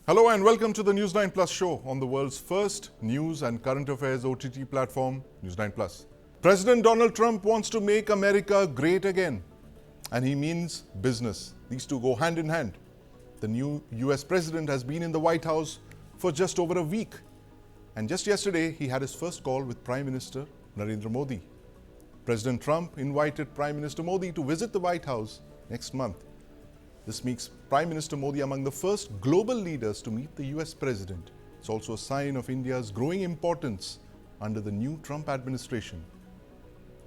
Hello and welcome to the News9 Plus show on the world's first news and current affairs OTT platform, News9 Plus. President Donald Trump wants to make America great again, and he means business. These two go hand in hand. The new US president has been in the White House for just over a week, and just yesterday he had his first call with Prime Minister Narendra Modi. President Trump invited Prime Minister Modi to visit the White House next month. This makes Prime Minister Modi among the first global leaders to meet the US president. It's also a sign of India's growing importance under the new Trump administration.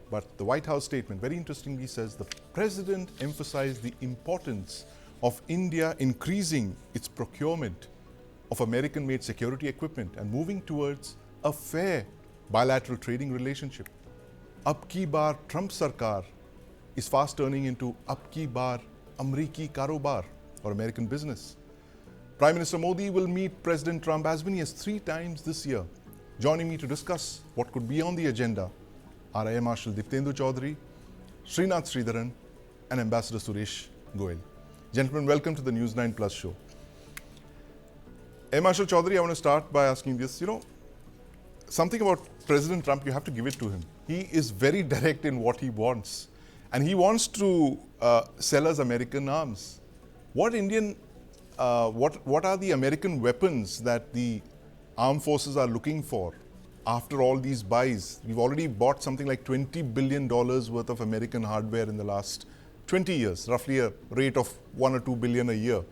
But the White House statement very interestingly says the president emphasized the importance of India increasing its procurement of American-made security equipment and moving towards a fair bilateral trading relationship. Ab ki baar Trump Sarkar is fast turning into ab ki baar Amriki Karobar, or American business. Prime Minister Modi will meet President Trump as many as 3 times this year. Joining me to discuss what could be on the agenda are Air Marshal Diptendu Chaudhary, Srinath Sridharan, and Ambassador Suresh Goel. Gentlemen, welcome to the News9 Plus show. Air Marshal Chaudhary, I want to start by asking this. Something about President Trump, you have to give it to him. He is very direct in what he wants. And he wants to sell us American arms. What are the American weapons that the armed forces are looking for after all these buys? We've already bought something like $20 billion worth of American hardware in the last 20 years, roughly a rate of $1 or $2 billion a year.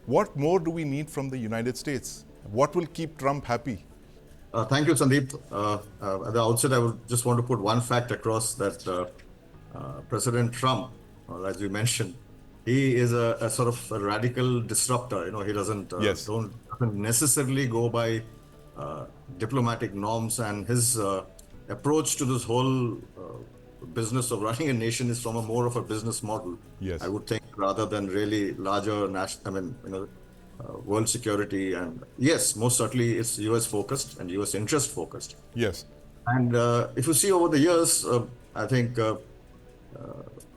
What more do we need from the United States? What will keep Trump happy? Thank you, Sandeep. At the outset, I would just want to put one fact across that President Trump, as you mentioned, he is a sort of a radical disruptor. He doesn't necessarily go by diplomatic norms, and his approach to this whole business of running a nation is from more of a business model. Yes. I would think, rather than really larger world security. And yes, most certainly it's US focused and US interest focused. Yes. And if you see over the years, I think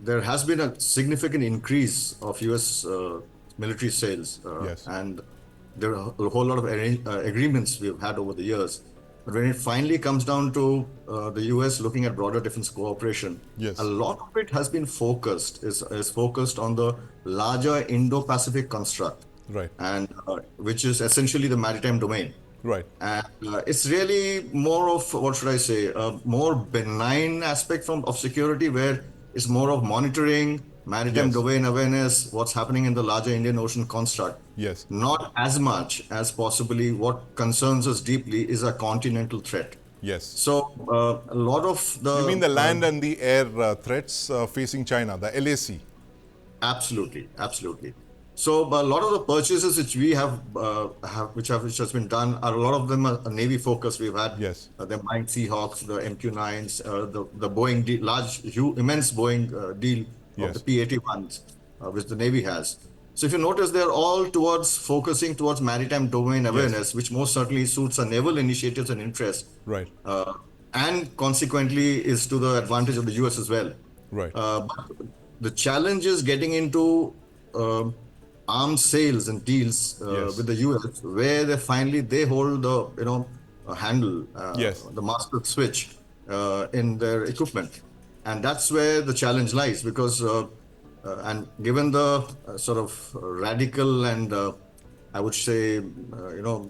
there has been a significant increase of US military sales. Yes. And there are a whole lot of agreements we've had over the years. But when it finally comes down to the US looking at broader defense cooperation, yes, a lot of it has been focused, is focused on the larger Indo-Pacific construct. Right. And which is essentially the maritime domain. Right. And it's really more of, what should I say, a more benign aspect of security, where it's more of monitoring, maritime domain awareness, what's happening in the larger Indian Ocean construct. Yes. Not as much as possibly what concerns us deeply is a continental threat. Yes. So a lot of the... You mean the land and the air threats facing China, the LAC? Absolutely, absolutely. So a lot of the purchases which we have, which has been done, a lot of them are Navy focused. We've had the Mine Seahawks, the MQ-9s, the Boeing immense Boeing deal of the P-81s, which the Navy has. So if you notice, they're all focusing towards maritime domain awareness, which most certainly suits our naval initiatives and interests. Right. And consequently is to the advantage of the US as well. Right. The challenge is getting into arms sales and deals with the US, where they hold the handle, the master switch in their equipment, and that's where the challenge lies. Because and given the sort of radical and I would say the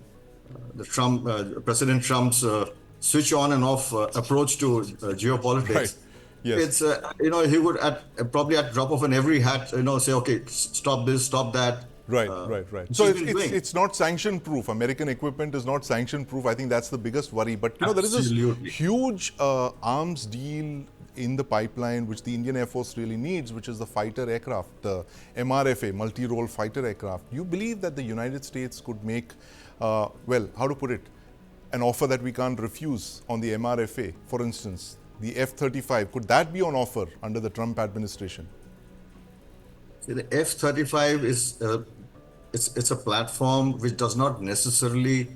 President Trump's switch on and off approach to geopolitics. Right. Yes. It's he would probably at drop of every hat say, okay, stop this, stop that. Right. So it's not sanction proof. American equipment is not sanction proof. I think that's the biggest worry. But there is this huge arms deal in the pipeline which the Indian Air Force really needs, which is the fighter aircraft, the MRFA, multi-role fighter aircraft. You believe that the United States could make, how to put it, an offer that we can't refuse on the MRFA, for instance? The F-35, could that be on offer under the Trump administration? See, the F-35 is it's a platform which does not necessarily,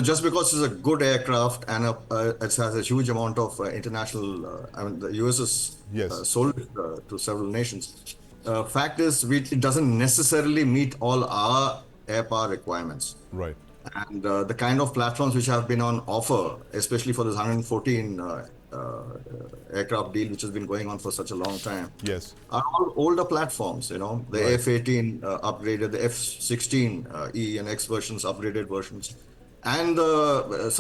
just because it's a good aircraft and it has a huge amount of international, the US has sold it to several nations. Fact is, it doesn't necessarily meet all our air power requirements. Right. And the kind of platforms which have been on offer, especially for this 114 aircraft deal, which has been going on for such a long time, yes, are all older platforms. The right. F-18 upgraded, the F-16 E and X versions, upgraded versions, and the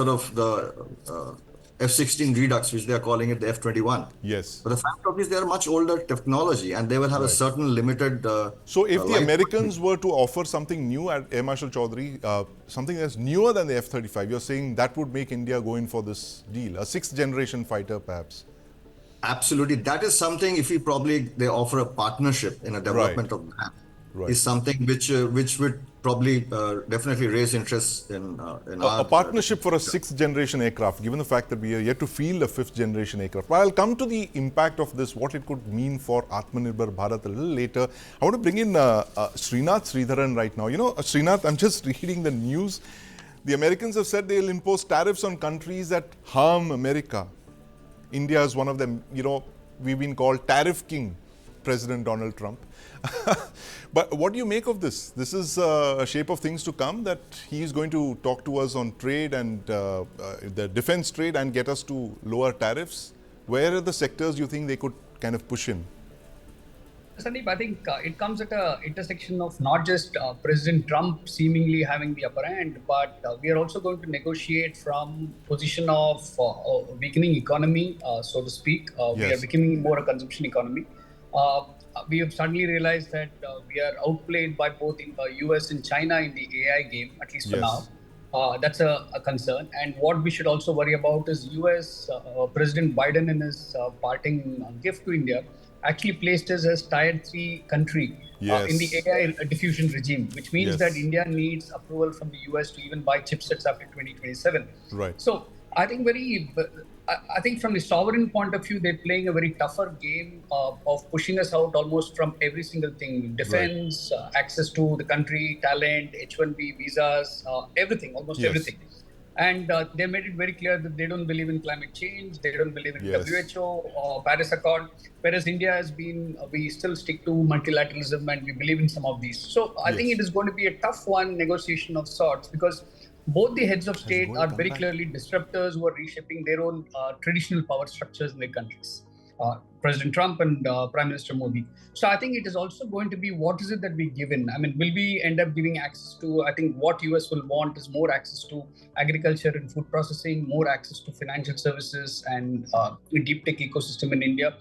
F-16 Redux, which they are calling it the F-21. Yes. But the fact of it is they are much older technology, and they will have a certain limited so if the life. Americans were to offer something new at Air Marshal Chaudhary, something that's newer than the F-35, you're saying that would make India go in for this deal, a sixth generation fighter perhaps? Absolutely. That is something, if they offer a partnership in a development of that, is something which would probably definitely raise interest in a partnership for a sixth generation aircraft, given the fact that we are yet to field a fifth generation aircraft. But I'll come to the impact of this, what it could mean for Atmanirbhar Bharat a little later. I want to bring in Srinath Sridharan right now. Srinath, I'm just reading the news. The Americans have said they'll impose tariffs on countries that harm America. India is one of them. We've been called Tariff King, President Donald Trump. But what do you make of this? This is a shape of things to come, that he is going to talk to us on trade and the defense trade and get us to lower tariffs. Where are the sectors you think they could kind of push in? Sandeep, I think it comes at an intersection of not just President Trump seemingly having the upper hand, but we are also going to negotiate from position of weakening economy, so to speak. We are becoming more a consumption economy. We have suddenly realized that we are outplayed by both US and China in the AI game, at least for now. That's a concern. And what we should also worry about is US President Biden in his parting gift to India actually placed us as Tier 3 country in the AI diffusion regime, which means that India needs approval from the US to even buy chipsets after 2027. Right. So I think from the sovereign point of view, they're playing a very tougher game of pushing us out almost from every single thing: defense, access to the country, talent, H-1B visas, everything, almost everything. And they made it very clear that they don't believe in climate change, they don't believe in WHO or Paris Accord, whereas India has been, we still stick to multilateralism and we believe in some of these. So I think it is going to be a tough one, negotiation of sorts, because both the heads of state are very clearly disruptors who are reshaping their own traditional power structures in their countries. President Trump and Prime Minister Modi. So I think it is also going to be, what is it that we give in? I mean, will we end up giving access to, I think what US will want is more access to agriculture and food processing, more access to financial services and deep tech ecosystem in India.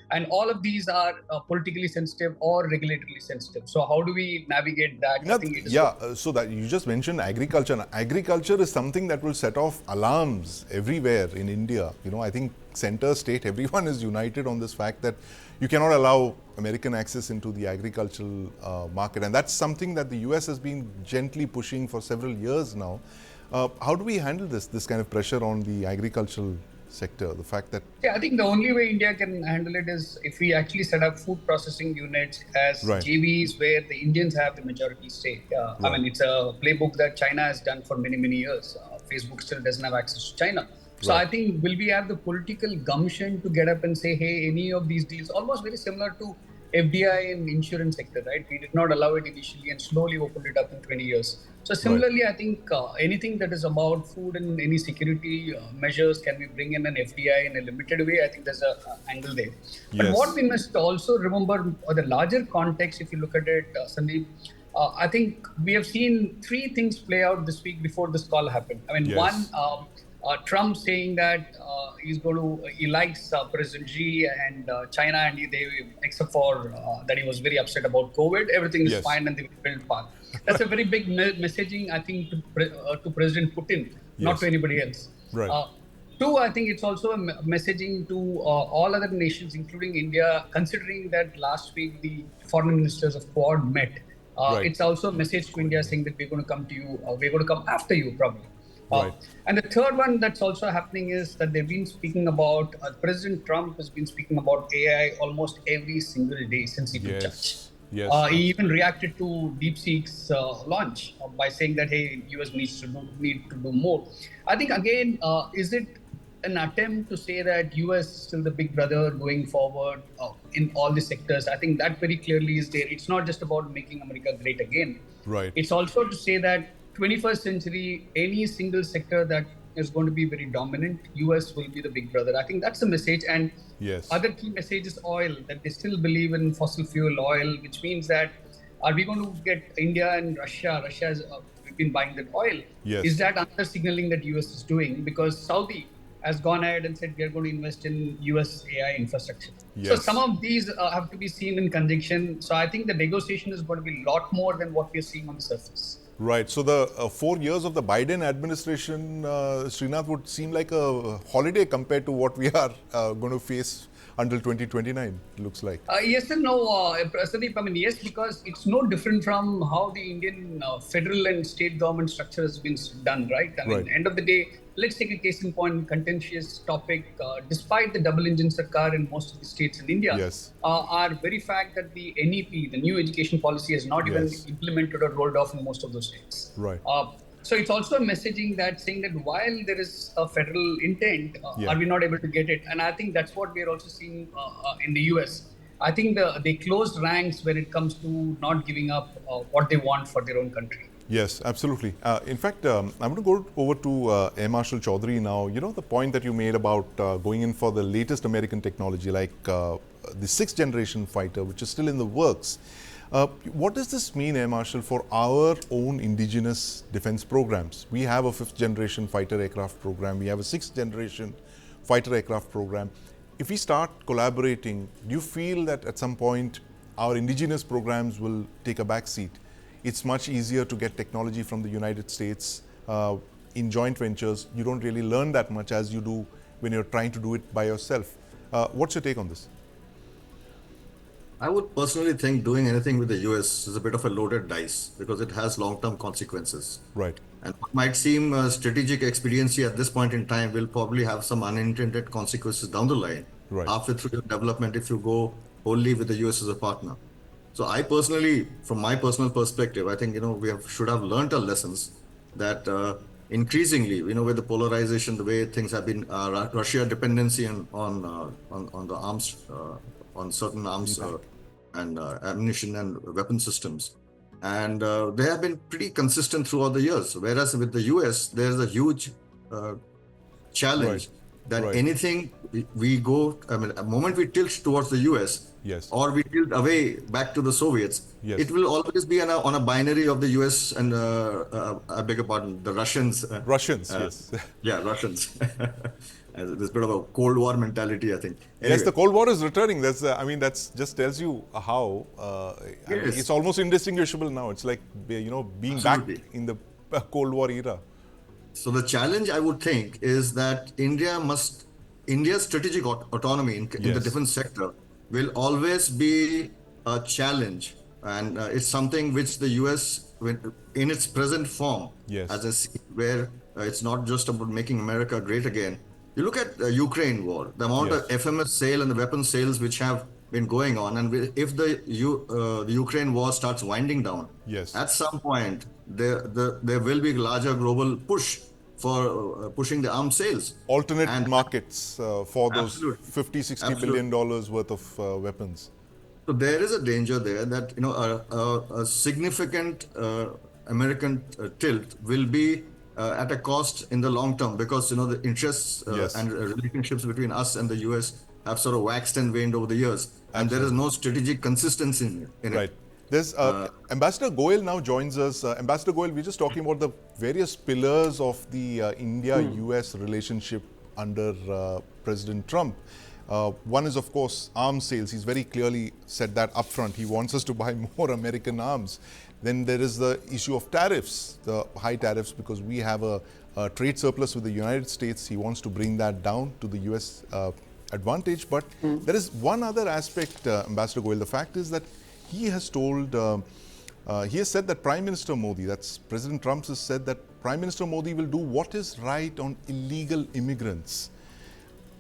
And all of these are politically sensitive or regulatorily sensitive. So how do we navigate that? I think it is so that you just mentioned agriculture. Agriculture is something that will set off alarms everywhere in India. I think center, state, everyone is united on this fact that you cannot allow American access into the agricultural market. And that's something that the US has been gently pushing for several years now. How do we handle this kind of pressure on the agricultural sector, the fact that... I think the only way India can handle it is if we actually set up food processing units as JVs where the Indians have the majority stake. I mean, it's a playbook that China has done for many, many years. Facebook still doesn't have access to China. So I think, will we have the political gumption to get up and say, hey, any of these deals, almost very similar to FDI in insurance sector, right? We did not allow it initially and slowly opened it up in 20 years. So similarly, I think anything that is about food and any security measures, can we bring in an FDI in a limited way? I think there's an angle there. But what we must also remember, the larger context, if you look at it, Sandeep, I think we have seen three things play out this week before this call happened. I mean, one, Trump saying that he likes President Xi and China, and except for that he was very upset about COVID, everything is fine and they will build path. That's a very big messaging, I think, to President Putin, not to anybody else. Two, I think it's also a messaging to all other nations, including India, considering that last week the foreign ministers of Quad met. It's also a message to India saying that we're going to come to you, we're going to come after you, probably. And the third one that's also happening is that they've been speaking about, President Trump has been speaking about AI almost every single day since he took charge. He even reacted to DeepSeek's launch by saying that, hey, US need to do more. I think, again, is it an attempt to say that US is still the big brother going forward in all the sectors. I think that very clearly is there. It's not just about making America great again. Right. It's also to say that 21st century, any single sector that is going to be very dominant, US will be the big brother. I think that's the message. And yes. Other key message is oil, that they still believe in fossil fuel oil, which means that are we going to get India and Russia? Russia has been buying that oil. Yes. Is that another signaling that US is doing? Because Saudi has gone ahead and said we are going to invest in US AI infrastructure. Yes. So some of these have to be seen in conjunction. So I think the negotiation is going to be a lot more than what we're seeing on the surface. Right. So the 4 years of the Biden administration, Srinath, would seem like a holiday compared to what we are going to face until 2029, it looks like. Yes and no, Pradeep. I mean, yes, because it's no different from how the Indian federal and state government structure has been done, right? I mean, end of the day, let's take a case in point, contentious topic. Despite the double engine sarkar in most of the states in India, yes. Our very fact that the NEP, the new education policy, has not even implemented or rolled off in most of those states. Right. So it's also a messaging that saying that while there is a federal intent, are we not able to get it? And I think that's what we're also seeing in the US. I think they closed ranks when it comes to not giving up what they want for their own country. Yes, absolutely. In fact, I'm going to go over to Air Marshal Chaudhary now. You know, the point that you made about going in for the latest American technology, like the 6th generation fighter, which is still in the works. What does this mean, Air Marshal, for our own indigenous defense programs? We have a 5th generation fighter aircraft program. We have a 6th generation fighter aircraft program. If we start collaborating, do you feel that at some point our indigenous programs will take a back seat? It's much easier to get technology from the United States in joint ventures. You don't really learn that much as you do when you're trying to do it by yourself. What's your take on this? I would personally think doing anything with the US is a bit of a loaded dice because it has long-term consequences. Right. And what might seem strategic expediency at this point in time will probably have some unintended consequences down the line. Right. After through your development if you go wholly with the US as a partner. So I personally, from my personal perspective, I think, we should have learned our lessons that increasingly, with the polarization, the way things have been, Russia dependency on the arms, on certain arms and ammunition and weapon systems. And they have been pretty consistent throughout the years. Whereas with the US, there's a huge challenge that anything we go, the moment we tilt towards the US, or we tilt away back to the Soviets, it will always be on a binary of the US and, I beg your pardon, the Russians. Yes. Yeah, Russians. There's a bit of a Cold War mentality, I think. Anyway. Yes, the Cold War is returning. That's just tells you how it's almost indistinguishable now. It's like, being back in the Cold War era. So the challenge, I would think, is that India's strategic autonomy in the defense sector will always be a challenge. And it's something which the US, in its present form, where it's not just about making America great again. You look at the Ukraine war, the amount of FMS sale and the weapon sales which have been going on, and if the Ukraine war starts winding down, at some point there will be a larger global push for pushing the arms sales. Alternate markets for those $50-60 billion worth of weapons. So there is a danger there that a significant American tilt will be at a cost in the long term because the interests and relationships between us and the US have sort of waxed and waned over the years, and there is no strategic consistency in it. There's Ambassador Goel now joins us. Ambassador Goel, we're just talking about the various pillars of the India-US relationship under President Trump. One is, of course, arms sales. He's very clearly said that up front. He wants us to buy more American arms. Then there is the issue of tariffs, the high tariffs, because we have a trade surplus with the United States. He wants to bring that down to the US advantage. But there is one other aspect, Ambassador Goel. The fact is that he has said that Prime Minister Modi, that's President Trump has said that Prime Minister Modi will do what is right on illegal immigrants.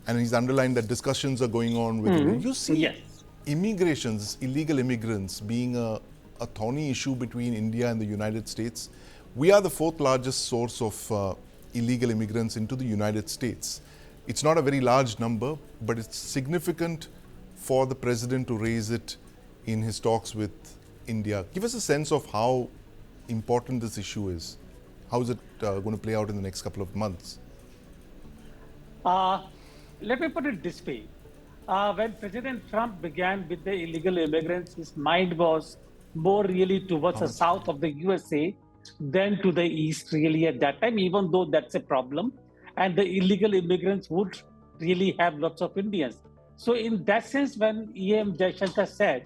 And he's underlined that discussions are going on with You see illegal immigrants being a thorny issue between India and the United States. We are the 4th largest source of illegal immigrants into the United States. It's not a very large number, but it's significant for the president to raise it in his talks with India. Give us a sense of how important this issue is. How is it going to play out in the next couple of months? Let me put it this way. When President Trump began with the illegal immigrants, his mind was more really towards the south of the USA than to the east really at that time, even though that's a problem. And the illegal immigrants would really have lots of Indians. So in that sense, when E.M. Jaishankar said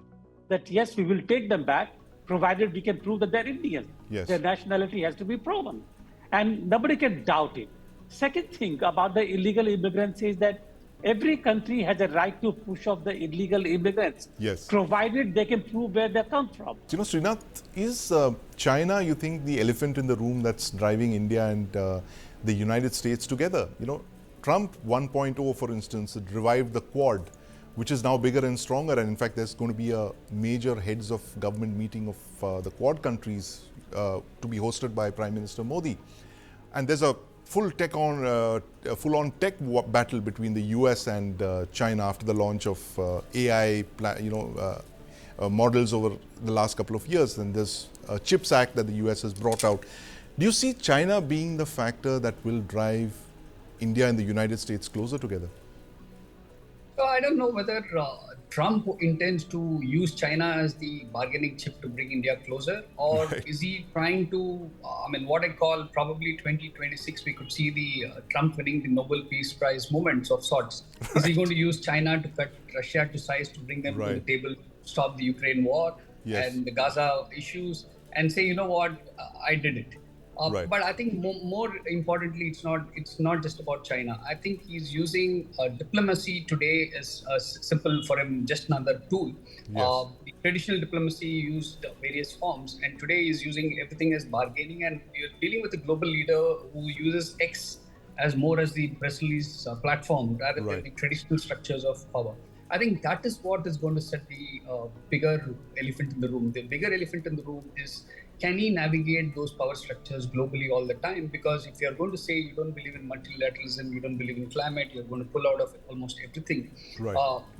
that, yes, we will take them back, provided we can prove that they're Indians. Yes. Their nationality has to be proven. And nobody can doubt it. Second thing about the illegal immigrants is that every country has a right to push off the illegal immigrants, yes, provided they can prove where they come from. You know, Srinath, is China, you think, the elephant in the room that's driving India and the United States together? You know, Trump 1.0, for instance, it revived the Quad, which is now bigger and stronger. And in fact, there's going to be a major heads of government meeting of the Quad countries to be hosted by Prime Minister Modi. And there's a full-on tech battle between the US and China after the launch of AI, models over the last couple of years. And there's a CHIPS Act that the US has brought out. Do you see China being the factor that will drive India and the United States closer together? So I don't know whether Trump intends to use China as the bargaining chip to bring India closer, or is he trying to, what I call probably 2026, we could see the Trump winning the Nobel Peace Prize moments of sorts. Right. Is he going to use China to cut Russia to size to bring them to the table, stop the Ukraine war and the Gaza issues, and say, you know what, I did it. But I think more importantly, it's not just about China. I think he's using diplomacy today as simple for him, just another tool. Yes. The traditional diplomacy used various forms, and today he's using everything as bargaining. And you're dealing with a global leader who uses X as more as the press release platform rather than the traditional structures of power. I think that is what is going to set the bigger elephant in the room. The bigger elephant in the room is, can he navigate those power structures globally all the time? Because if you're going to say you don't believe in multilateralism, you don't believe in climate, you're going to pull out of almost everything.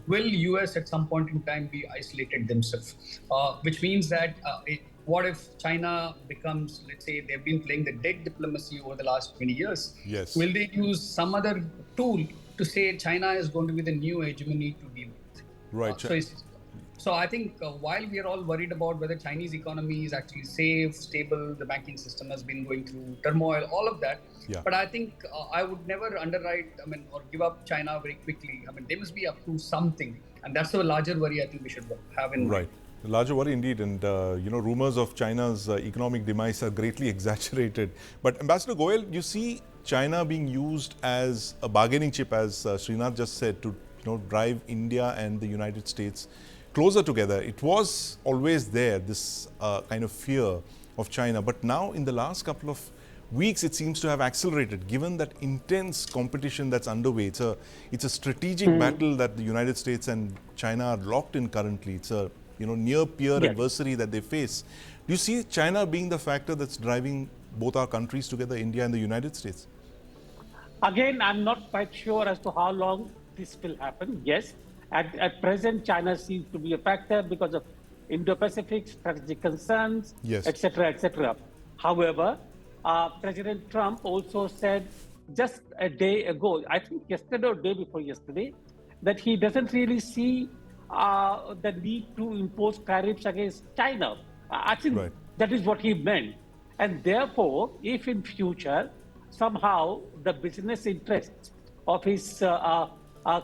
Will US at some point in time be isolated themselves? Which means that what if China becomes, let's say, they've been playing the dead diplomacy over the last 20 years. Yes. Will they use some other tool to say China is going to be the new hegemony to deal with? So I think while we are all worried about whether Chinese economy is actually safe, stable, the banking system has been going through turmoil, all of that. But I think I would never underwrite, or give up China very quickly. They must be up to something. And that's the larger worry I think we should have in mind. The larger worry indeed. And, rumors of China's economic demise are greatly exaggerated. But Ambassador Goyal, you see China being used as a bargaining chip, as Srinath just said, to drive India and the United States closer together. It was always there, this kind of fear of China. But now in the last couple of weeks, it seems to have accelerated, given that intense competition that's underway. It's a strategic battle that the United States and China are locked in currently. It's a near peer adversary that they face. Do you see China being the factor that's driving both our countries together, India and the United States? Again, I'm not quite sure as to how long this will happen. Yes. At present, China seems to be a factor because of Indo-Pacific strategic concerns, etc., etc. However, President Trump also said just a day ago, I think yesterday or day before yesterday, that he doesn't really see the need to impose tariffs against China. I think that is what he meant. And therefore, if in future, somehow the business interests of his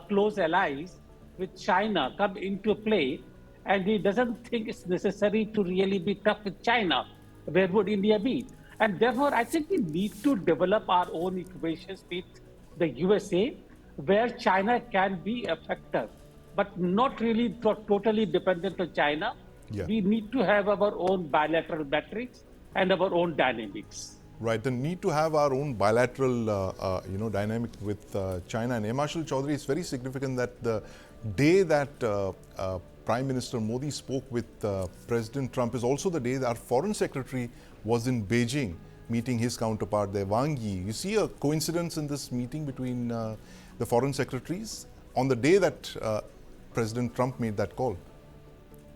close allies with China come into play, and he doesn't think it's necessary to really be tough with China, where would India be? And therefore, I think we need to develop our own equations with the USA, where China can be a factor, but not really totally dependent on China. We need to have our own bilateral metrics and our own dynamics. Right, the need to have our own bilateral, dynamic with China. And Marshal Chaudhary, is very significant that the day that Prime Minister Modi spoke with President Trump is also the day that our Foreign Secretary was in Beijing meeting his counterpart there, Wang Yi. You see a coincidence in this meeting between the foreign secretaries on the day that President Trump made that call.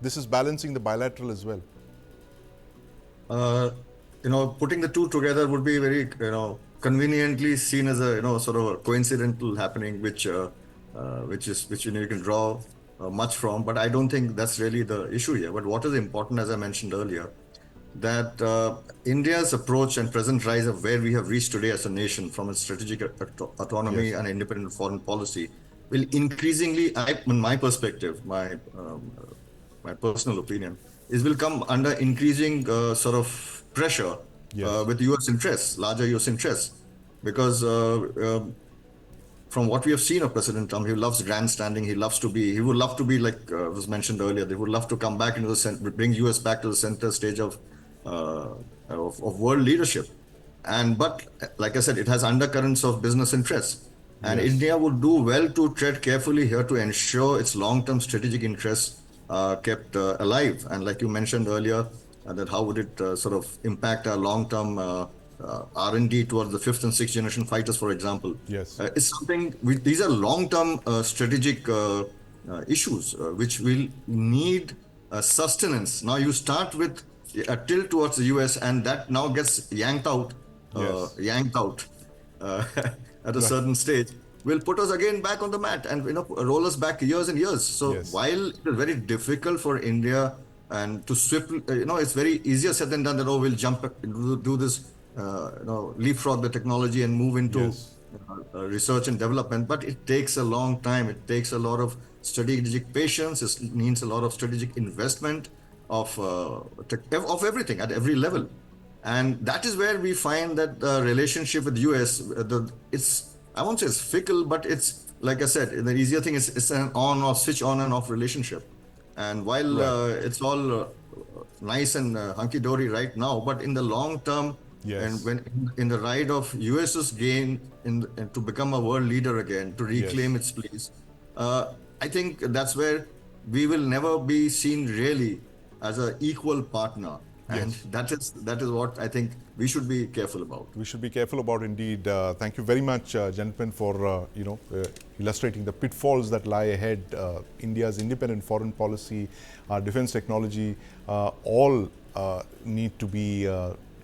This is balancing the bilateral as well. Putting the two together would be very, conveniently seen as a, sort of a coincidental happening, which you can draw much from. But I don't think that's really the issue here. But what is important, as I mentioned earlier, that India's approach and present rise of where we have reached today as a nation from its strategic autonomy and independent foreign policy will increasingly, in my perspective, my personal opinion, will come under increasing sort of pressure with U.S. interests, larger U.S. interests, because from what we have seen of President Trump, he loves grandstanding. He would love to be like was mentioned earlier. They would love to come back into the center, bring U.S. back to the center stage of world leadership. But like I said, it has undercurrents of business interests. And India would do well to tread carefully here to ensure its long-term strategic interests kept alive. And like you mentioned earlier, that how would it sort of impact our long-term R&D towards the 5th and 6th generation fighters, for example. It's something, these are long-term strategic issues which will need sustenance. Now you start with a tilt towards the US, and that now gets yanked out at a certain stage, will put us again back on the mat and roll us back years and years. So while it is very difficult for India and to swiftly, it's very easier said than done that we'll jump, do this, leapfrog the technology and move into research and development. But it takes a long time. It takes a lot of strategic patience. It needs a lot of strategic investment of everything at every level. And that is where we find that the relationship with the US, I won't say it's fickle, but it's, like I said, the easier thing is it's an on-off, switch on and off relationship. And while it's all nice and hunky-dory right now, but in the long term, and when in the ride of US's gain to become a world leader again, to reclaim its place, I think that's where we will never be seen really as an equal partner. And that is what I think we should be careful about. We should be careful about indeed. Thank you very much, gentlemen, for illustrating the pitfalls that lie ahead. India's independent foreign policy, defense technology, all need to be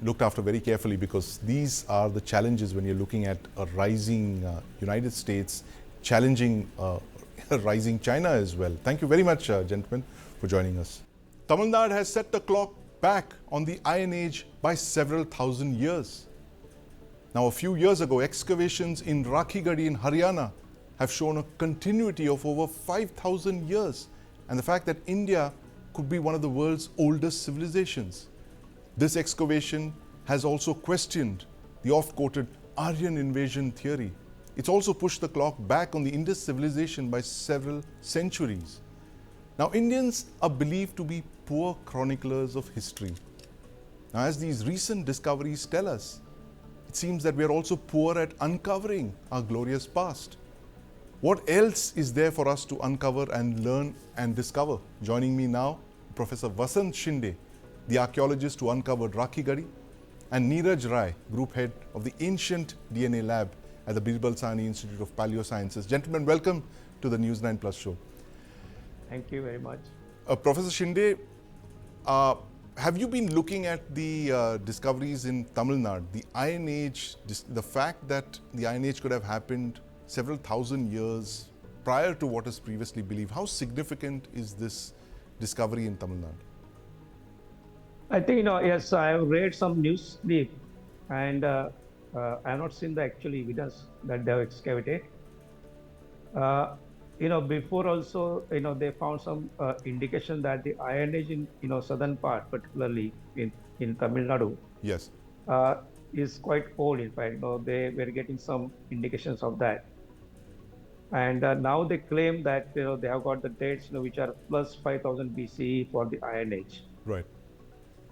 looked after very carefully, because these are the challenges when you're looking at a rising United States challenging a rising China as well. Thank you very much, gentlemen, for joining us. Tamil Nadu has set the clock back on the Iron Age by several thousand years. Now, a few years ago, excavations in Rakhigadi in Haryana have shown a continuity of over 5,000 years, and the fact that India could be one of the world's oldest civilizations. This excavation has also questioned the oft-quoted Aryan invasion theory. It's also pushed the clock back on the Indus civilization by several centuries. Now, Indians are believed to be poor chroniclers of history. Now, as these recent discoveries tell us, it seems that we are also poor at uncovering our glorious past. What else is there for us to uncover and learn and discover? Joining me now, Professor Vasant Shinde, the archaeologist who uncovered Rakhigadi, and Neeraj Rai, Group Head of the Ancient DNA Lab at the Birbal Sahni Institute of Paleosciences. Gentlemen, welcome to the News9 Plus show. Thank you very much. Professor Shinde, have you been looking at the discoveries in Tamil Nadu, the Iron Age, the fact that the Iron Age could have happened several thousand years prior to what is previously believed? How significant is this discovery in Tamil Nadu? I think, yes, I have read some news clip, and I have not seen the actual evidence that they have excavated. Before also, they found some indication that the Iron Age in, southern part, particularly in Tamil Nadu, is quite old. In fact, they were getting some indications of that. And now they claim that, they have got the dates, which are plus 5000 BCE for the Iron Age. Right.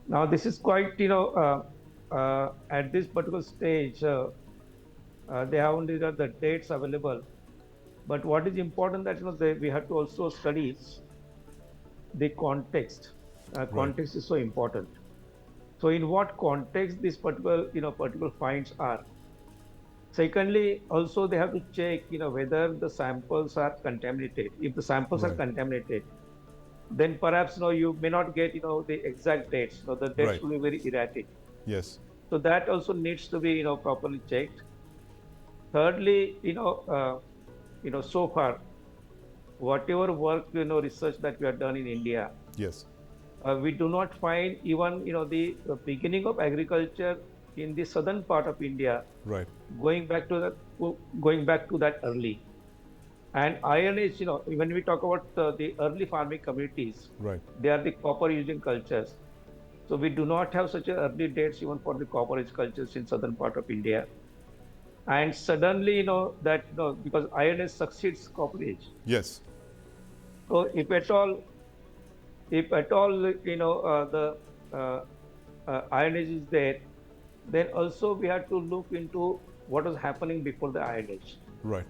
Now, this is quite, at this particular stage, they have only got the dates available. But what is important that we have to also study the context. Context is so important. So, in what context this particular particular finds are? Secondly, also they have to check, whether the samples are contaminated. If the samples are contaminated, then perhaps you may not get the exact dates. The dates will be very erratic. Yes. So that also needs to be properly checked. Thirdly, so far, whatever work research that we have done in India, yes, we do not find even the beginning of agriculture in the southern part of India. Right. Going back to that early. And Iron Age, when we talk about the early farming communities, they are the copper using cultures. So we do not have such early dates even for the copper age cultures in southern part of India. And suddenly, because Iron Age succeeds copper age. Yes. So if at all, the Iron Age is there, then also we have to look into what was happening before the Iron Age. Right.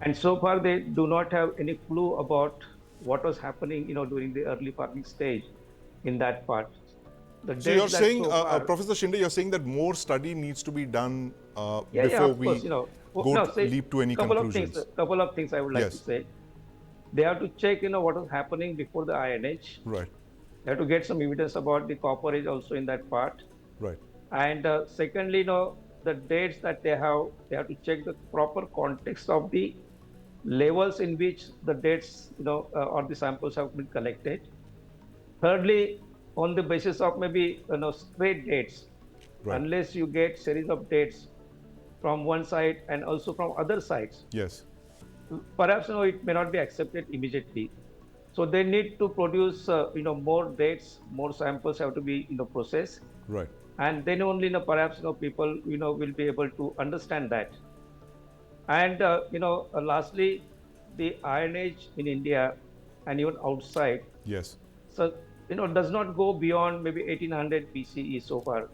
And so far, they do not have any clue about what was happening, during the early farming stage in that part. So you're saying, Professor Shinde, you're saying that more study needs to be done before we leap to any conclusions. Couple of things I would like to say. They have to check, what was happening before the Iron Age. Right. They have to get some evidence about the copper age also in that part. Right. And secondly, the dates that they have to check the proper context of the levels in which the dates, or the samples have been collected. Thirdly, on the basis of maybe straight dates, unless you get series of dates from one side and also from other sides. Yes. Perhaps it may not be accepted immediately. So they need to produce more dates, more samples have to be processed. Right. And then only perhaps people will be able to understand that. And lastly, the Iron Age in India and even outside. Yes. So does not go beyond maybe 1800 BCE so far.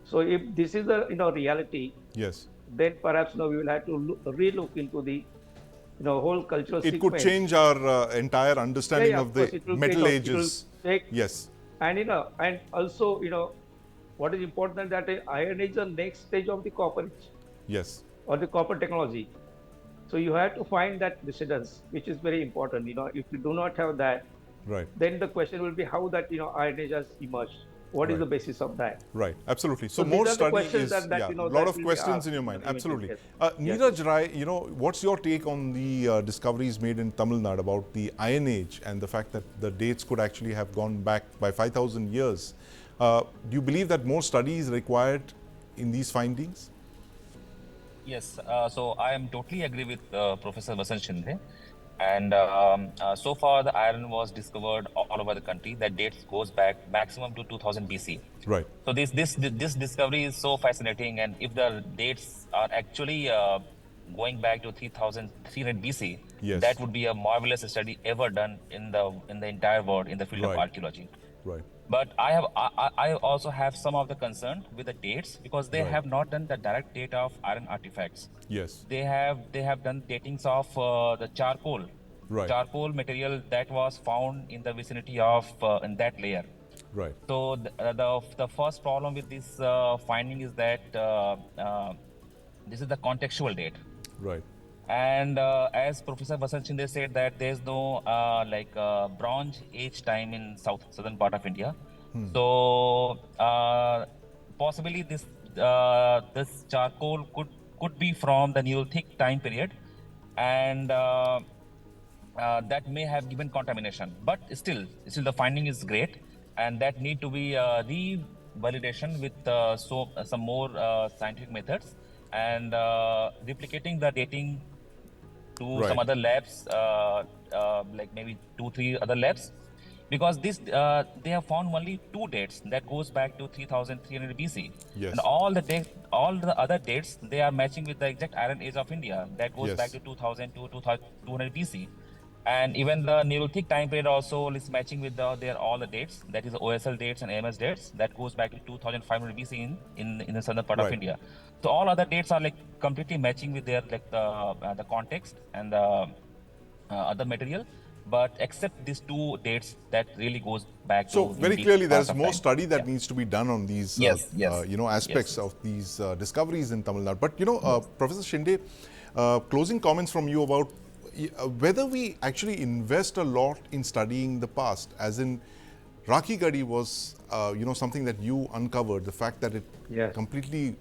So if this is the reality, yes, then perhaps we will have to relook into the whole cultural sequence. It could change our entire understanding of the Middle Ages. Yes. And and also what is important that Iron Age is the next stage of the copper age. Yes. Or the copper technology. So you have to find that precedence, which is very important. If you do not have that, then the question will be how that Iron Age has emerged. What is the basis of that? Right, absolutely. So more study is a lot of questions in your mind. Absolutely. Neeraj Rai, what's your take on the discoveries made in Tamil Nadu about the Iron Age and the fact that the dates could actually have gone back by 5,000 years? Do you believe that more study is required in these findings? Yes, so I am totally agree with Professor Vasant Shinde. And so far, the iron was discovered all over the country. That date goes back maximum to 2000 BC. Right. So this discovery is so fascinating. And if the dates are actually going back to 3300 BC, that would be a marvelous study ever done in the entire world in the field of archaeology. Right. But I also have some of the concern with the dates because they have not done the direct date of iron artifacts. Yes. They have done datings of the charcoal. Right. Charcoal material that was found in the vicinity of in that layer. Right. So the first problem with this finding is that this is the contextual date. Right. And as Professor Vasant Shinde said that there's no Bronze Age time in southern part of India. So possibly this charcoal could be from the Neolithic time period, and that may have given contamination. But still the finding is great, and that need to be re-validation with some more scientific methods and replicating the dating to some other labs, like maybe 2-3 other labs, because this they have found only 2 dates that goes back to 3300 BC. Yes. And all the other dates, they are matching with the exact Iron Age of India that goes back to 2000 to 2200 BC. And even the Neolithic time period also is matching with all the dates, that is the OSL dates and AMS dates, that goes back to 2500 BC in the southern part of India. So all other dates are completely matching with their the context and the other material. But except these two dates, that really goes back so to very deep clearly, past there's of more time. study that Yeah. needs to be done on these, Yes, yes, aspects yes. of these discoveries in Tamil Nadu. But Professor Shinde, closing comments from you about whether we actually invest a lot in studying the past, as in Rakhi Gadi was, something that you uncovered, the fact that it completely,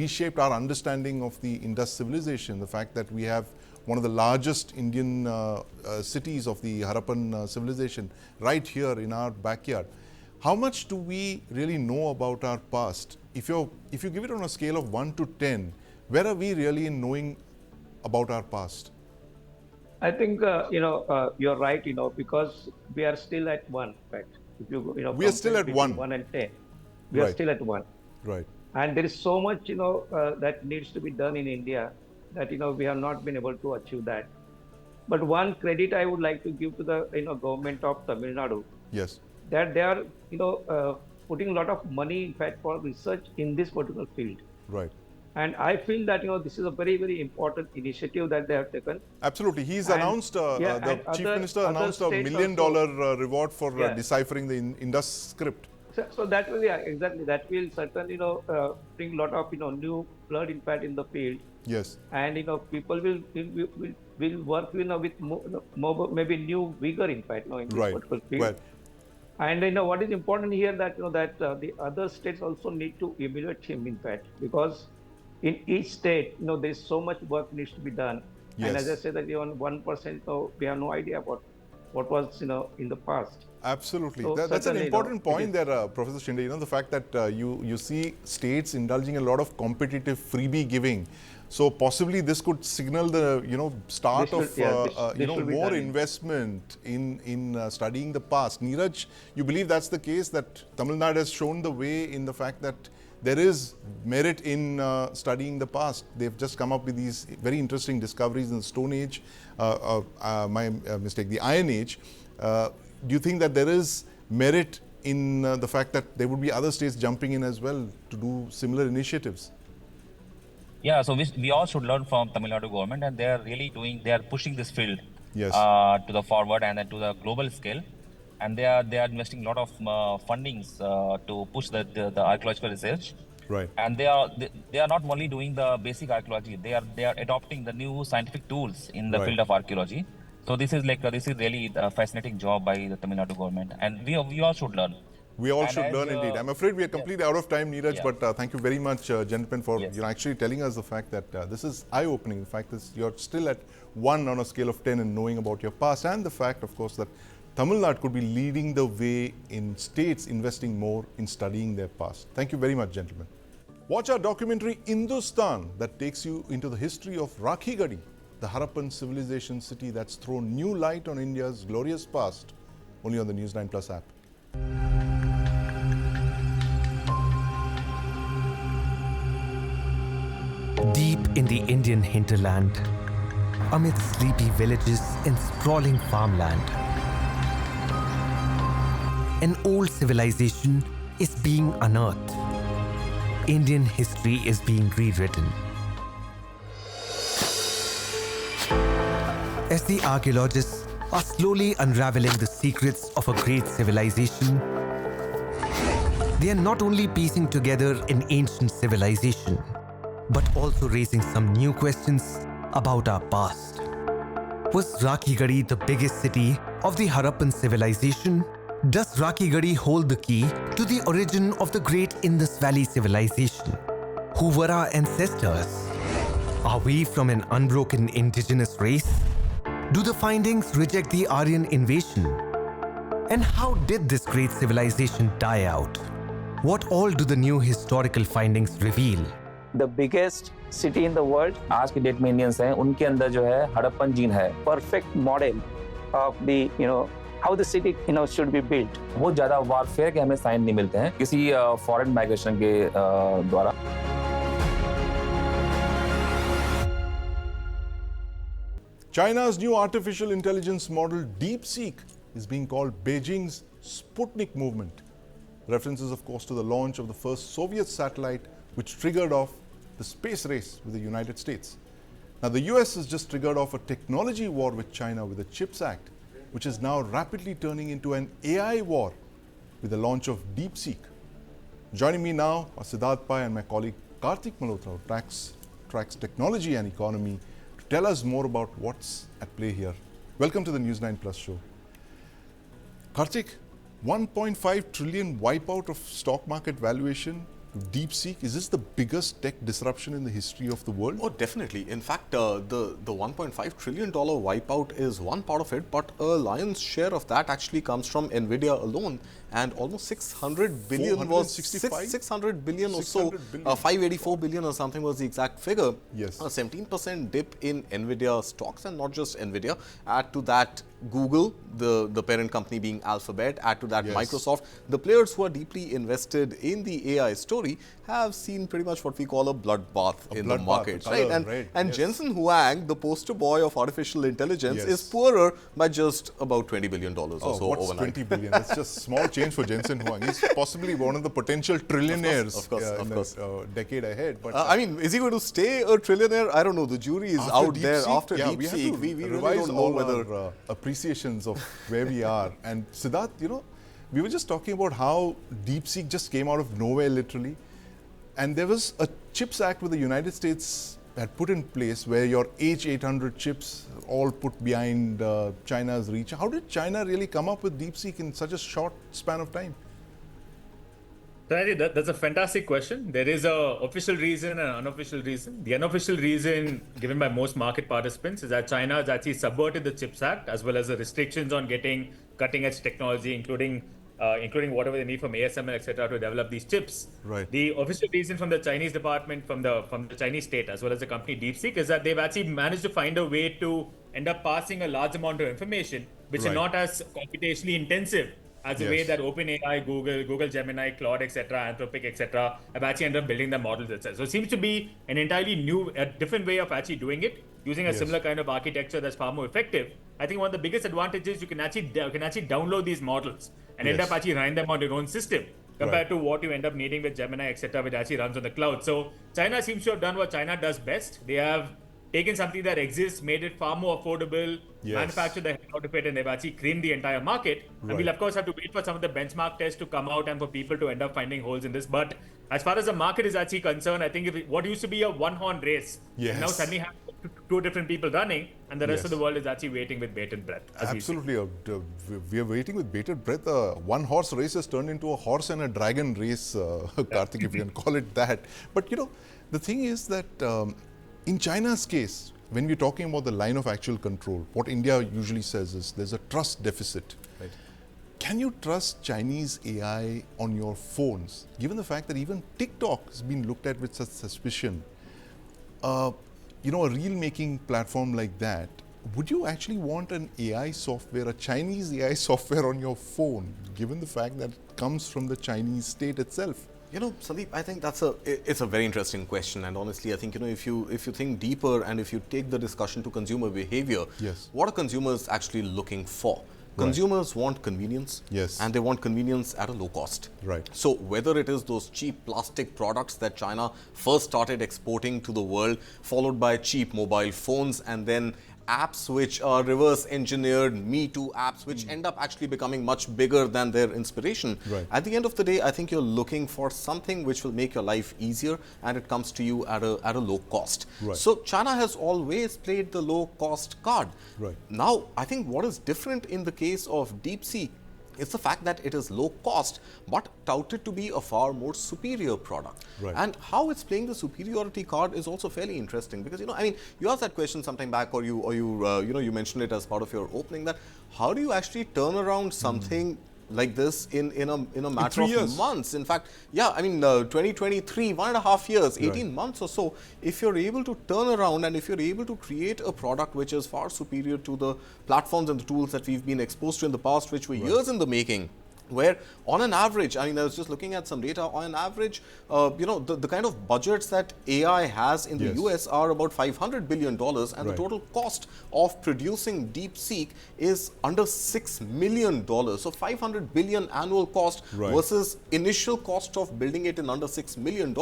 reshaped our understanding of the Indus civilization, the fact that we have one of the largest Indian cities of the Harappan civilization right here in our backyard. How much do we really know about our past? If you give it on a scale of 1 to 10, where are we really in knowing about our past? I think you're right. Because we are still at 1. In fact, if we are still at between 1. 1 and 10, we are still at 1. Right. And there is so much that needs to be done in India that we have not been able to achieve that. But one credit I would like to give to the government of Tamil Nadu. Yes. That they are putting a lot of money, in fact, for research in this particular field. Right. And I feel that this is a very, very important initiative that they have taken. Absolutely, he's announced. The Chief Minister announced $1 million reward for deciphering the Indus script. So that will, exactly, that will certainly bring a lot of new blood, in fact, in the field. Yes. And people will work with more, maybe new vigor, in fact, in this particular field. Right. And what is important here that that the other states also need to emulate him, in fact, because in each state, there is so much work needs to be done. Yes. And as I said, that even 1%, we have no idea about what was in the past. Absolutely, so that's an important point there, Professor Shinde. The fact that you see states indulging a lot of competitive freebie giving. So possibly this could signal the start of more investment in studying the past. Neeraj, you believe that's the case, that Tamil Nadu has shown the way in the fact that there is merit in studying the past. They've just come up with these very interesting discoveries in the Stone Age, the Iron Age. Do you think that there is merit in the fact that there would be other states jumping in as well to do similar initiatives? Yeah, so we all should learn from Tamil Nadu government, and they are pushing this field to the forward and then to the global scale. And they are investing a lot of fundings to push the archaeological research. Right. And they are not only doing the basic archaeology; they are adopting the new scientific tools in the field of archaeology. So this is really a fascinating job by the Tamil Nadu government, and we all should learn. We all should learn indeed. I'm afraid we are completely out of time, Neeraj, but thank you very much, gentlemen, for actually telling us the fact that this is eye-opening. The fact that you're still at 1 on a scale of 10 in knowing about your past, and the fact, of course, that Tamil Nadu could be leading the way in states investing more in studying their past. Thank you very much, gentlemen. Watch our documentary Hindustan that takes you into the history of Rakhi Gadi, the Harappan civilization city that's thrown new light on India's glorious past, only on the News9 Plus app. Deep in the Indian hinterland, amid sleepy villages and sprawling farmland, an old civilization is being unearthed. Indian history is being rewritten. As the archaeologists are slowly unraveling the secrets of a great civilization, they are not only piecing together an ancient civilization, but also raising some new questions about our past. Was Rakhi Gadi the biggest city of the Harappan civilization? Does Rakhi Gadi hold the key to the origin of the great Indus Valley civilization? Who were our ancestors? Are we from an unbroken indigenous race? Do the findings reject the Aryan invasion? And how did this great civilization die out? What all do the new historical findings reveal? The biggest city in the world, आज की date में Indians हैं, उनके अंदर जो है Harappan gene है, perfect model of the how the city should be built. बहुत ज़्यादा वारफेयर के हमें साइन नहीं मिलते हैं किसी फॉरेन माइग्रेशन के द्वारा. China's new artificial intelligence model DeepSeek is being called Beijing's Sputnik movement. References, of course, to the launch of the first Soviet satellite, which triggered off the space race with the United States. Now, the US has just triggered off a technology war with China with the CHIPS Act. which is now rapidly turning into an AI war with the launch of DeepSeek. Joining me now are Siddharth Pai and my colleague Karthik Malhotra, who tracks technology and economy, to tell us more about what's at play here. Welcome to the News9 Plus show. Karthik, 1.5 trillion wipeout of stock market valuation to DeepSeek. Is this the biggest tech disruption in the history of the world? Oh, definitely. In fact, the $1.5 trillion wipeout is one part of it, but a lion's share of that actually comes from NVIDIA alone. And almost 600 billion was 600 billion or so, 584 billion or something was the exact figure. Yes. A 17% dip in NVIDIA stocks, and not just NVIDIA. Add to that Google, the parent company being Alphabet, add to that Microsoft. The players who are deeply invested in the AI story have seen pretty much what we call a bloodbath in the markets, right? And Jensen Huang, the poster boy of artificial intelligence, is poorer by just about $20 billion or so what's overnight. 20 billion? That's just small change for Jensen Huang. He's possibly one of the potential trillionaires in the decade ahead. But I mean, is he going to stay a trillionaire? I don't know. The jury is out there after DeepSeek. We really don't know whether our, appreciations of where we are. And Siddharth, you know, we were just talking about how DeepSeek just came out of nowhere, literally. And there was a CHIPS Act with the United States had put in place where your H800 chips all put behind China's reach. How did China really come up with DeepSeek in such a short span of time? So I think that's a fantastic question. There is an official reason and an unofficial reason. The unofficial reason given by most market participants is that China has actually subverted the CHIPS Act, as well as the restrictions on getting cutting-edge technology, including whatever they need from ASML, etc., to develop these chips. Right. The official reason from the Chinese department, from the Chinese state, as well as the company DeepSeek, is that they've actually managed to find a way to end up passing a large amount of information, which are not as computationally intensive as the way that OpenAI, Google Gemini, Claude, etc., Anthropic, etc., have actually ended up building their models itself. So it seems to be an entirely new, a different way of actually doing it, using a similar kind of architecture that's far more effective. I think one of the biggest advantages, you can actually download these models and end up actually running them on your own system, compared to what you end up needing with Gemini, etc., which actually runs on the cloud. So China seems to have done what China does best. They have taken something that exists, made it far more affordable, manufactured the hell out of it, and they've actually creamed the entire market. And we'll of course have to wait for some of the benchmark tests to come out and for people to end up finding holes in this. But as far as the market is actually concerned, I think what used to be a one-horn race now suddenly have two different people running, and the rest of the world is actually waiting with bated breath. Absolutely. We are waiting with bated breath. One-horse race has turned into a horse and a dragon race, Karthik, if you can call it that. But, you know, the thing is that in China's case, when we're talking about the line of actual control, what India usually says is there's a trust deficit. Right. Can you trust Chinese AI on your phones, given the fact that even TikTok has been looked at with such suspicion? You know, a reel-making platform like that, would you actually want an AI software, a Chinese AI software on your phone, given the fact that it comes from the Chinese state itself? You know, Sandeep, I think it's a very interesting question, and honestly, I think, you know, if you think deeper and if you take the discussion to consumer behavior, what are consumers actually looking for? Consumers want convenience, and they want convenience at a low cost. Right. So whether it is those cheap plastic products that China first started exporting to the world, followed by cheap mobile phones, and then apps which are reverse engineered Me Too apps, which end up actually becoming much bigger than their inspiration. Right. At the end of the day, I think you're looking for something which will make your life easier, and it comes to you at a low cost. Right. So China has always played the low cost card. Right. Now, I think what is different in the case of DeepSeek is the fact that it is low cost, but touted to be a far more superior product. Right. And how it's playing the superiority card is also fairly interesting, because, you know, I mean, you asked that question sometime back, or you mentioned it as part of your opening, that how do you actually turn around something like this in a matter of months? In fact, 2023, 1.5 years, 18 months or so, if you're able to turn around and if you're able to create a product which is far superior to the platforms and the tools that we've been exposed to in the past, which were years in the making, where on an average, I mean, I was just looking at some data, on an average, the kind of budgets that AI has in the US are about $500 billion, and the total cost of producing DeepSeek is under $6 million. So 500 billion annual cost versus initial cost of building it in under $6 million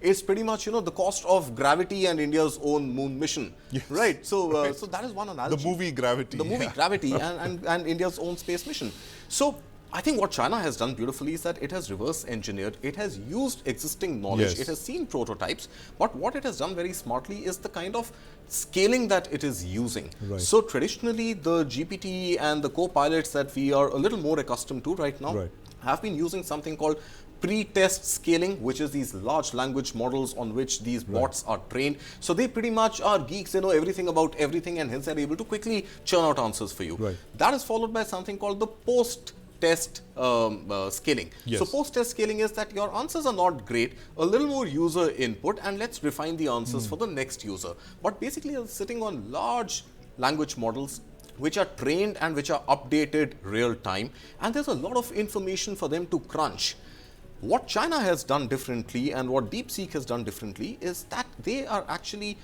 is pretty much, the cost of Gravity and India's own moon mission. Right. So, so that is one analogy. The movie Gravity. The movie Gravity and India's own space mission. So I think what China has done beautifully is that it has reverse engineered, it has used existing knowledge, it has seen prototypes, but what it has done very smartly is the kind of scaling that it is using. So traditionally, the GPT and the co-pilots that we are a little more accustomed to right now have been using something called pre-test scaling, which is these large language models on which these bots are trained. So they pretty much are geeks, they know everything about everything, and hence they're able to quickly churn out answers for you. That is followed by something called the post-test scaling. So post-test scaling is that your answers are not great, a little more user input, and let's refine the answers for the next user. But basically, you're sitting on large language models which are trained and which are updated real time, and there's a lot of information for them to crunch. What China has done differently and what DeepSeek has done differently is that they are actually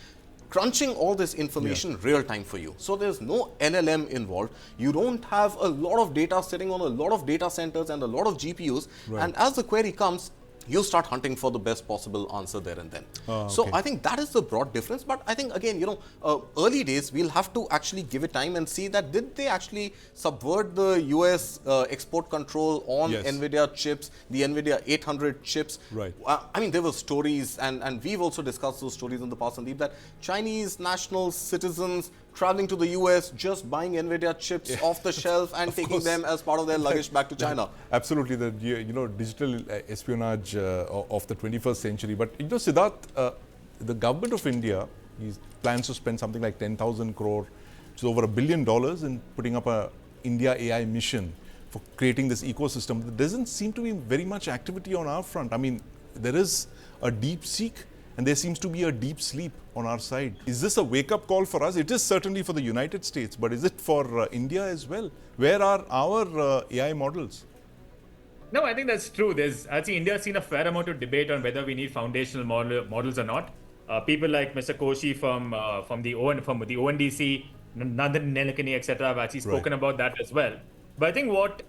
crunching all this information real time for you. So there's no LLM involved. You don't have a lot of data sitting on a lot of data centers and a lot of GPUs. And as the query comes, you start hunting for the best possible answer there and then. So I think that is the broad difference. But I think, again, early days, we'll have to actually give it time and see that did they actually subvert the US export control on NVIDIA chips, the NVIDIA 800 chips. I mean, there were stories, and we've also discussed those stories in the past, Sandeep, that Chinese national citizens traveling to the US, just buying NVIDIA chips off the shelf and taking them as part of their luggage back to China. Absolutely, the digital espionage of the 21st century. But Siddharth, the government of India plans to spend something like 10,000 crore, which is over $1 billion, in putting up a India AI mission for creating this ecosystem. There doesn't seem to be very much activity on our front. I mean, there is a deep seek, and there seems to be a deep sleep on our side. Is this a wake-up call for us? It is certainly for the United States, but is it for India as well? Where are our AI models? No, I think that's true. Actually, India has seen a fair amount of debate on whether we need foundational models or not. People like Mr. Koshi from the ONDC, Nandan Nilekani, etc., have actually spoken about that as well. But I think what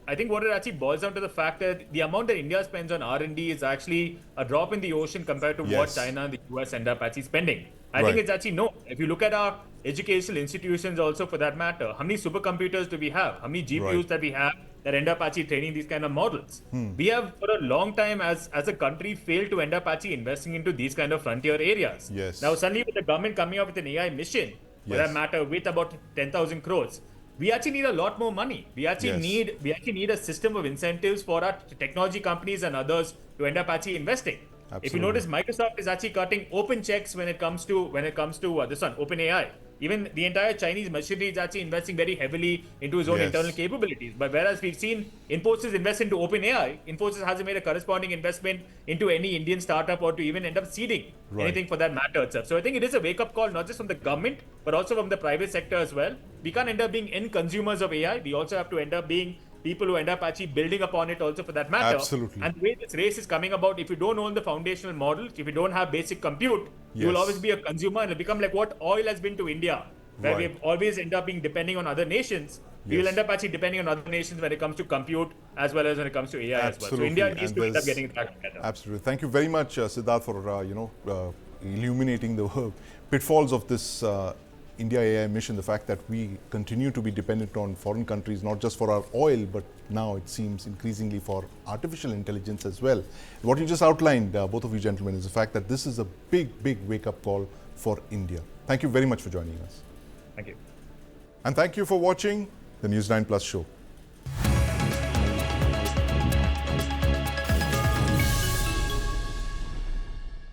it actually boils down to the fact that the amount that India spends on R&D is actually a drop in the ocean compared to what China and the US end up actually spending. I think it's actually no. If you look at our educational institutions also, for that matter, how many supercomputers do we have? How many GPUs that we have that end up actually training these kind of models? We have for a long time as a country failed to end up actually investing into these kind of frontier areas. Now suddenly with the government coming up with an AI mission, for that matter, with about 10,000 crores, we actually need a lot more money. We actually need a system of incentives for our technology companies and others to end up actually investing. If you notice, Microsoft is actually cutting open checks when it comes to this one, OpenAI. Even the entire Chinese machinery is actually investing very heavily into its own internal capabilities. But whereas we've seen Infosys invest into OpenAI, Infosys hasn't made a corresponding investment into any Indian startup or to even end up seeding anything for that matter itself. So I think it is a wake-up call, not just from the government, but also from the private sector as well. We can't end up being end consumers of AI. We also have to end up being people who end up actually building upon it also for that matter. Absolutely. And the way this race is coming about, if you don't own the foundational models, if you don't have basic compute, you will always be a consumer, and it'll become like what oil has been to India, where we have always end up being depending on other nations. We will end up actually depending on other nations when it comes to compute as well as when it comes to AI as well. So India needs to end up getting it back together. Absolutely. Thank you very much, Siddharth, for illuminating the pitfalls of this India AI mission, the fact that we continue to be dependent on foreign countries, not just for our oil, but now it seems increasingly for artificial intelligence as well. What you just outlined, both of you gentlemen, is the fact that this is a big wake-up call for India. Thank you very much for joining us. Thank you. And thank you for watching the News9 Plus show.